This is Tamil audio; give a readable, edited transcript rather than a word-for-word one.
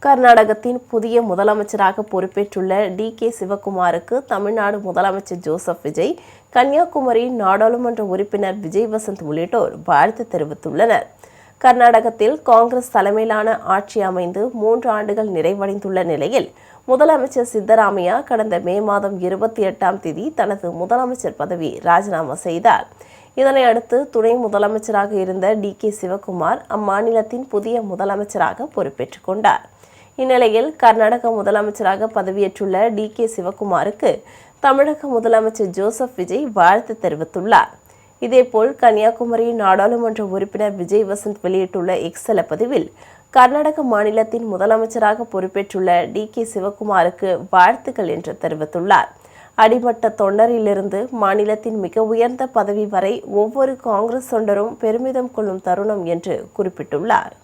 கர்நாடகத்தின் புதிய முதலமைச்சராக பொறுப்பேற்றுள்ள டி.கே. சிவக்குமாருக்கு தமிழ்நாடு முதலமைச்சர் ஜோசப் விஜய், கன்னியாகுமரி நாடாளுமன்ற உறுப்பினர் விஜய் வசந்த் உள்ளிட்டோர் வாழ்த்து தெரிவித்துள்ளனர். கர்நாடகத்தில் காங்கிரஸ் தலைமையிலான ஆட்சி அமைந்து 3 ஆண்டுகள் நிறைவடைந்துள்ள நிலையில் முதலமைச்சர் சித்தராமையா கடந்த மே மாதம் 28ஆம் தேதி தனது முதலமைச்சர் பதவி ராஜினாமா செய்தார். இதனையடுத்து துணை முதலமைச்சராக இருந்த டி.கே. சிவக்குமார் அம்மாநிலத்தின் புதிய முதலமைச்சராக பொறுப்பேற்றுக் கொண்டார். இந்நிலையில் கர்நாடக முதலமைச்சராக பதவியேற்றுள்ள டி.கே. சிவக்குமாருக்கு தமிழக முதலமைச்சர் ஜோசப் விஜய் வாழ்த்து தெரிவித்துள்ளார். இதேபோல் கன்னியாகுமரி நாடாளுமன்ற உறுப்பினர் விஜய் வசந்த் வெளியிட்டுள்ள எக்ஸ் பதிவில் கர்நாடக மாநிலத்தின் முதலமைச்சராக பொறுப்பேற்றுள்ள டி.கே. சிவக்குமாருக்கு வாழ்த்துக்கள் என்று தெரிவித்துள்ளார். அடிமட்ட தொண்டரிலிருந்து மாநிலத்தின் மிக உயர்ந்த பதவி வரை ஒவ்வொரு காங்கிரஸ் தொண்டரும் பெருமிதம் கொள்ளும் தருணம் என்று குறிப்பிட்டுள்ளார்.